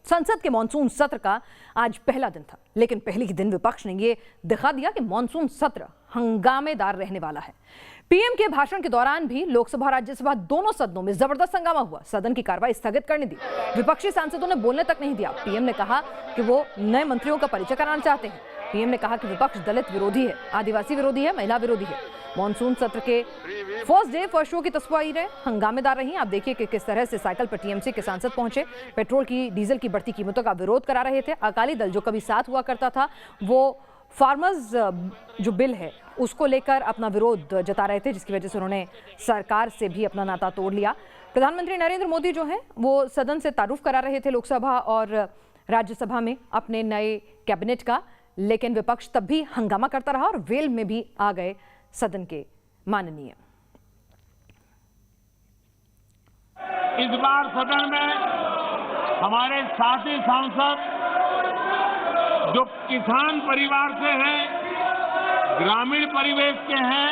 संसद के मॉनसून सत्र का आज पहला दिन था, लेकिन पहले ही दिन विपक्ष ने ये दिखा दिया कि मॉनसून सत्र हंगामेदार रहने वाला है। पीएम के भाषण के दौरान भी लोकसभा और राज्यसभा दोनों सदनों में जबरदस्त हंगामा हुआ। सदन की कार्रवाई स्थगित करने दी, विपक्षी सांसदों ने बोलने तक नहीं दिया। पीएम ने कहा कि वो नए मंत्रियों का परिचय कराना चाहते हैं। पीएम ने कहा कि विपक्ष दलित विरोधी है, आदिवासी विरोधी है, महिला विरोधी है। मॉनसून सत्र के फर्स्ट डे फर्स्ट शो की तस्वीरें हंगामेदार रही। आप देखिए कि किस तरह से साइकिल पर टीएमसी के सांसद पहुंचे, पेट्रोल की डीजल की बढ़ती कीमतों का विरोध करा रहे थे। अकाली दल जो कभी साथ हुआ करता था, वो फार्मर्स जो बिल है उसको लेकर अपना विरोध जता रहे थे, जिसकी वजह से उन्होंने सरकार से भी अपना नाता तोड़ लिया। प्रधानमंत्री नरेंद्र मोदी जो है वो सदन से तारुफ करा रहे थे लोकसभा और राज्यसभा में अपने नए कैबिनेट का, लेकिन विपक्ष तब भी हंगामा करता रहा और वेल में भी आ गए सदन के माननीय। इस बार सदन में हमारे साथी सांसद जो किसान परिवार से हैं, ग्रामीण परिवेश के हैं,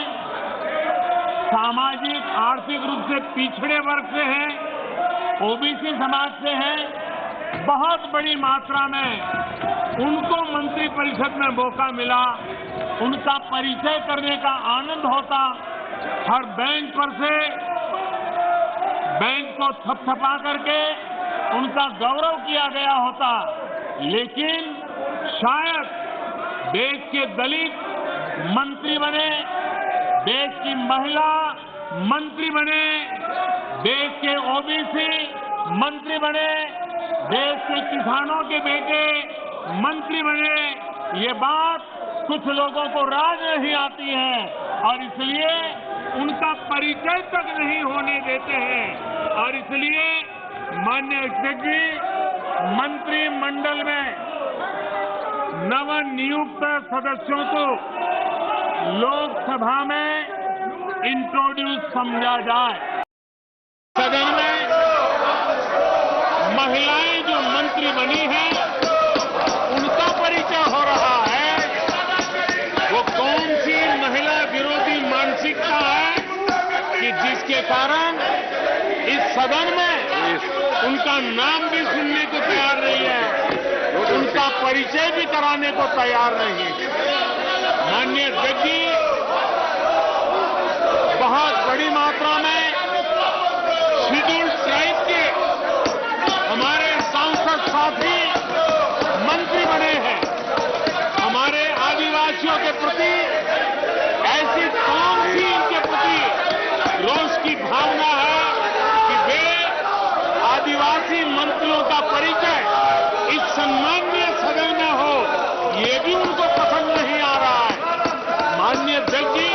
सामाजिक आर्थिक रूप से पिछड़े वर्ग से हैं, ओबीसी समाज से हैं, बहुत बड़ी मात्रा में उनको मंत्रिपरिषद में मौका मिला। उनका परिचय करने का आनंद होता। हर बेंच पर से बेंच को थपथपा करके उनका गौरव किया गया होता। लेकिन शायद देश के दलित मंत्री बने, देश की महिला मंत्री बने, देश के ओबीसी मंत्री बने, देश के किसानों के बेटे मंत्री बने, ये बात कुछ लोगों को राज नहीं आती है और इसलिए उनका परिचय तक नहीं होने देते हैं। और इसलिए माननीय अध्यक्ष जी, मंत्रिमंडल में नवनियुक्त सदस्यों को लोकसभा में इंट्रोड्यूस समझा जाए। सदन में महिलाएं जो मंत्री बनी हैं उनका परिचय हो रहा है। वो कौन सी महिला विरोधी मानसिकता है कि जिसके कारण इस सदन में उनका नाम भी सुनने को तैयार नहीं है, उनका परिचय भी कराने को तैयार नहीं है। माननीय अध्यक्ष जी, बहुत बड़ी मात्रा में शेड्यूल्ड ट्राइब के हमारे सांसद साथी मंत्री बने हैं। हमारे आदिवासियों के प्रति ऐसी कौन सी इनके प्रति रोष की भावना है कि वे आदिवासी मंत्रियों का परिचय इस सम्माननीय सदन में हो, ये भी उनको पसंद नहीं आ रहा है। माननीय अध्यक्ष जी,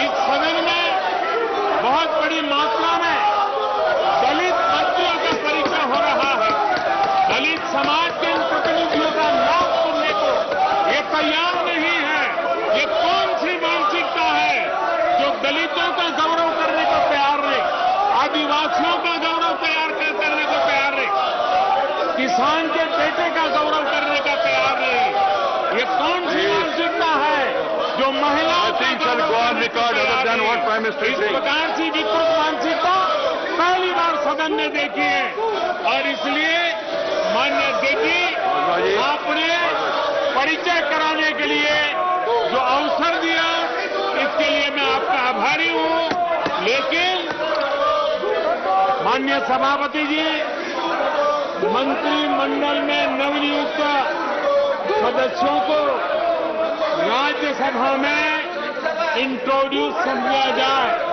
इस सदन में बहुत बड़ी मात्रा में दलित मंत्रियों का परिचय हो रहा है। दलित समाज के इन प्रतिनिधियों का नाम सुनने को ये तैयार नहीं है। ये कौन सी मानसिकता है जो दलितों का गौरव करने को तैयार नहीं, आदिवासियों का गौरव करने को तैयार नहीं, किसान के बेटे का गौरव करने का तैयार नहीं। ये कौन सी मानसिकता है जो महिलाओं इस प्रकार की विकृत मानसिकता पहली बार सदन ने देखी है। और इसलिए माननीय अध्यक्ष जी, आपने परिचय कराने के लिए जो अवसर दिया, इसके लिए मैं आपका आभारी हूं। लेकिन माननीय सभापति जी, मंत्रिमंडल में नवनियुक्त सदस्यों को राज्यसभा में इंट्रोड्यूस समझा जाए।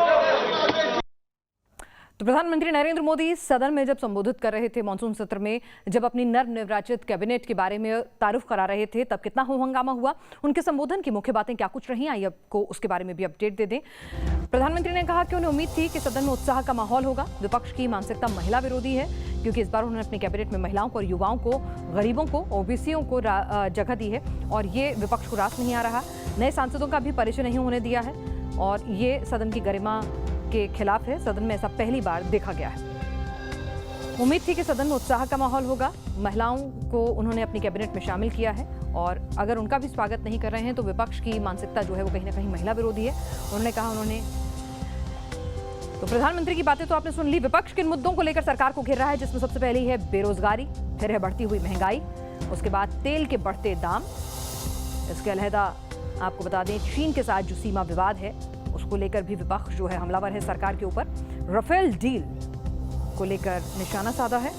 तो प्रधानमंत्री नरेंद्र मोदी सदन में जब संबोधित कर रहे थे मॉनसून सत्र में, जब अपनी नवनिर्वाचित कैबिनेट के बारे में तारुफ करा रहे थे, तब कितना हंगामा हुआ। उनके संबोधन की मुख्य बातें क्या कुछ रही, आइए आपको उसके बारे में भी अपडेट दे दें। प्रधानमंत्री ने कहा कि उन्हें उम्मीद थी कि सदन में उत्साह का माहौल होगा। विपक्ष की मानसिकता महिला विरोधी है, क्योंकि इस बार उन्होंने अपने कैबिनेट में महिलाओं को और युवाओं को, गरीबों को, ओबीसीयों को जगह दी है और ये विपक्ष को रास नहीं आ रहा। नए सांसदों का भी परिचय नहीं होने दिया है और ये सदन की गरिमा के खिलाफ है। सदन में ऐसा पहली बार देखा गया है। उम्मीद थी कि सदन में उत्साह का माहौल होगा। महिलाओं को उन्होंने अपनी कैबिनेट में शामिल किया है और अगर उनका भी स्वागत नहीं कर रहे हैं तो विपक्ष की मानसिकता जो है वो कहीं ना कहीं महिला विरोधी है। उन्होंने कहा उन्होंने तो प्रधानमंत्री की बातें तो आपने सुन ली। विपक्ष किन मुद्दों को लेकर सरकार को घेर रहा है, जिसमें सबसे पहली है बेरोजगारी, फिर है बढ़ती हुई महंगाई, उसके बाद तेल के बढ़ते दाम। इसके अलहदा आपको बता दें, चीन के साथ जो सीमा विवाद है उसको लेकर भी विपक्ष जो है हमलावर है सरकार के ऊपर। राफेल डील को लेकर निशाना साधा है।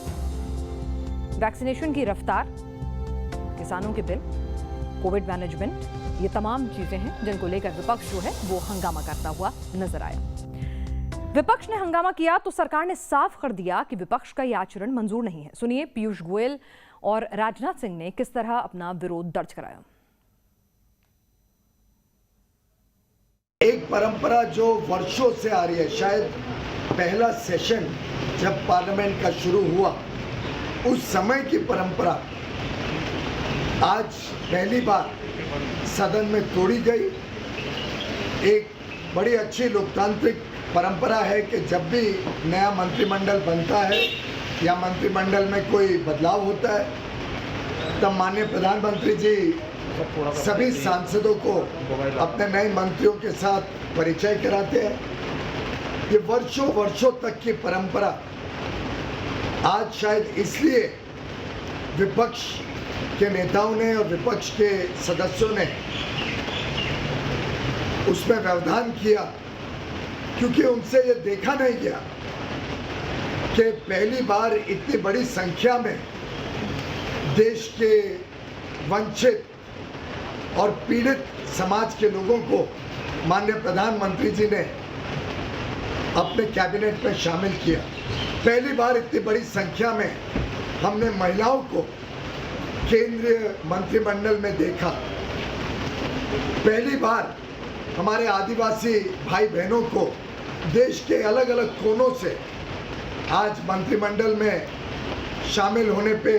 वैक्सीनेशन की रफ्तार, किसानों के बिल, कोविड मैनेजमेंट, ये तमाम चीजें हैं जिनको लेकर विपक्ष जो है वो हंगामा करता हुआ नजर आया। विपक्ष ने हंगामा किया तो सरकार ने साफ कर दिया कि विपक्ष का यह आचरण मंजूर नहीं है। सुनिए पीयूष गोयल और राजनाथ सिंह ने किस तरह अपना विरोध दर्ज कराया। एक परंपरा जो वर्षों से आ रही है, शायद पहला सेशन जब पार्लियामेंट का शुरू हुआ उस समय की परंपरा आज पहली बार सदन में तोड़ी गई। एक बड़ी अच्छी लोकतांत्रिक परंपरा है कि जब भी नया मंत्रिमंडल बनता है या मंत्रिमंडल में कोई बदलाव होता है तब माननीय प्रधानमंत्री जी सभी सांसदों को अपने नए मंत्रियों के साथ परिचय कराते हैं। ये वर्षों वर्षों तक की परंपरा आज शायद इसलिए विपक्ष के नेताओं ने और विपक्ष के सदस्यों ने उसमें व्यवधान किया, क्योंकि उनसे ये देखा नहीं गया कि पहली बार इतनी बड़ी संख्या में देश के वंचित और पीड़ित समाज के लोगों को माननीय प्रधानमंत्री जी ने अपने कैबिनेट में शामिल किया। पहली बार इतनी बड़ी संख्या में हमने महिलाओं को केंद्रीय मंत्रिमंडल में देखा। पहली बार हमारे आदिवासी भाई बहनों को देश के अलग अलग कोनों से आज मंत्रिमंडल में शामिल होने पे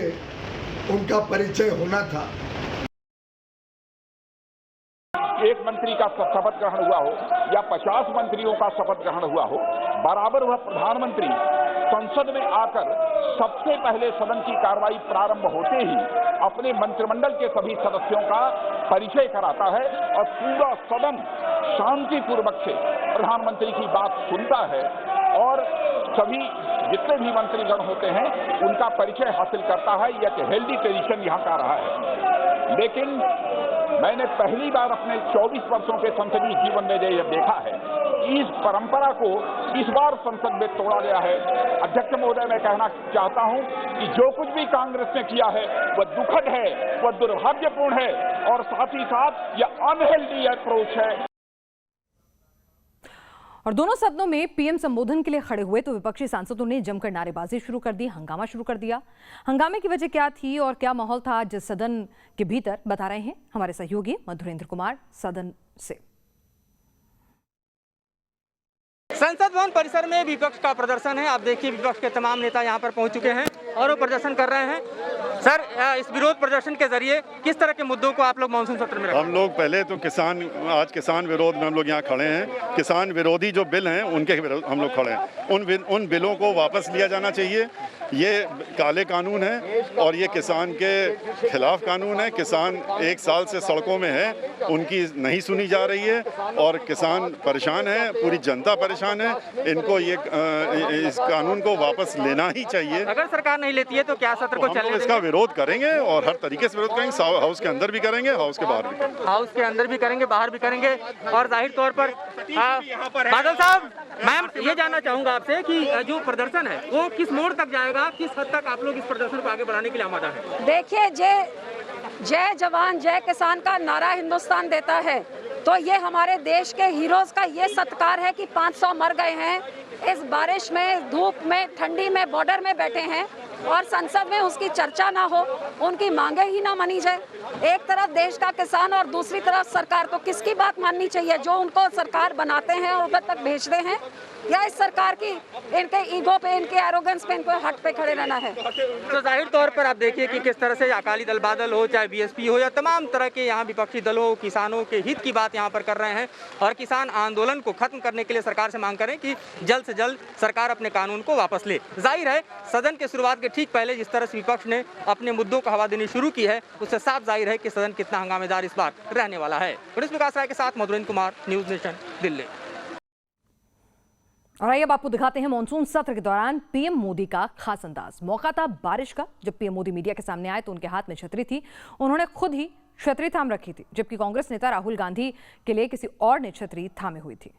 उनका परिचय होना था। एक मंत्री का शपथ ग्रहण हुआ हो या 50 मंत्रियों का शपथ ग्रहण हुआ हो, बराबर वह प्रधानमंत्री संसद में आकर सबसे पहले सदन की कार्रवाई प्रारंभ होते ही अपने मंत्रिमंडल के सभी सदस्यों का परिचय कराता है और पूरा सदन शांतिपूर्वक से प्रधानमंत्री की बात सुनता है और सभी जितने भी मंत्रीगण होते हैं उनका परिचय हासिल करता है। यह एक हेल्दी ट्रेडिशन यहाँ का रहा है। लेकिन मैंने पहली बार अपने 24 वर्षों के संसदीय जीवन में यह देखा है, इस परंपरा को इस बार संसद में तोड़ा गया है। अध्यक्ष महोदय, मैं कहना चाहता हूं कि जो कुछ भी कांग्रेस ने किया है वह दुखद है, वह दुर्भाग्यपूर्ण है और साथ ही साथ यह अनहेल्दी अप्रोच है। और दोनों सदनों में पीएम संबोधन के लिए खड़े हुए तो विपक्षी सांसदों ने जमकर नारेबाजी शुरू कर दी, हंगामा शुरू कर दिया। हंगामे की वजह क्या थी और क्या माहौल था आज सदन के भीतर, बता रहे हैं हमारे सहयोगी मधुरेंद्र कुमार सदन से। संसद भवन परिसर में विपक्ष का प्रदर्शन है। आप देखिए विपक्ष के तमाम नेता यहाँ पर पहुँच चुके हैं और वो प्रदर्शन कर रहे हैं। सर, इस विरोध प्रदर्शन के जरिए किस तरह के मुद्दों को आप लोग मानसून सत्र में रखें? हम लोग पहले तो आज किसान विरोध में हम लोग यहाँ खड़े हैं। किसान विरोधी जो बिल हैं उनके विरोध हम लोग खड़े हैं। उन बिलों को वापस लिया जाना चाहिए। ये काले कानून है और ये किसान के खिलाफ कानून है। किसान 1 साल से सड़कों में है, उनकी नहीं सुनी जा रही है और किसान परेशान है, पूरी जनता परेशान है। इनको इस कानून को वापस लेना ही चाहिए। अगर सरकार नहीं लेती है तो क्या सत्र को चलने इसका विरोध करेंगे और हर तरीके से विरोध करेंगे। हाउस के अंदर भी करेंगे, हाउस के बाहर भी करेंगे। हाउस के अंदर भी करेंगे, बाहर भी करेंगे। और जाहिर तौर पर बादल साहब, मैम ये जानना चाहूंगा आपसे कि जो प्रदर्शन है वो किस मोड़ तक जाएगा, किस हद तक आप लोग इस प्रदर्शन को आगे बढ़ाने के लिए आमादा है? देखिए, जय जवान जय किसान का नारा हिंदुस्तान देता है तो ये हमारे देश के हीरोज का ये सत्कार है कि 500 मर गए हैं इस बारिश में, धूप में, ठंडी में, बॉर्डर में बैठे हैं और संसद में उसकी चर्चा ना हो, उनकी मांगे ही ना मानी जाए। एक तरफ देश का किसान और दूसरी तरफ सरकार, तो किसकी बात माननी चाहिए? जो उनको सरकार बनाते हैं और उधर तक भेजते हैं, या इस सरकार की इनके ईगो पे, इनके एरोगेंस पे, इनको हट पे खड़े रहना है? तो जाहिर तौर पर आप देखिए कि किस तरह से अकाली दल बादल हो, चाहे बीएसपी हो या तमाम तरह के यहाँ विपक्षी दलों, किसानों के हित की बात यहाँ पर कर रहे हैं और किसान आंदोलन को खत्म करने के लिए सरकार से मांग करें कि जल्द से जल्द सरकार अपने कानून को वापस ले। जाहिर है सदन के शुरुआत के ठीक पहले जिस तरह से विपक्ष ने अपने मुद्दों को हवा देनी शुरू की है, उससे साफ जाहिर है कि सदन कितना हंगामेदार इस बार रहने वाला है। गणेश विकास राय के साथ मधुरेंद्र कुमार, न्यूज़ नेशन, दिल्ली। और आइए अब आपको दिखाते हैं मॉनसून सत्र के दौरान पीएम मोदी का खास अंदाज। मौका था बारिश का। जब पीएम मोदी मीडिया के सामने आए तो उनके हाथ में छतरी थी। उन्होंने खुद ही छतरी थाम रखी थी, जबकि कांग्रेस नेता राहुल गांधी के लिए किसी और ने छतरी थामे हुई थी।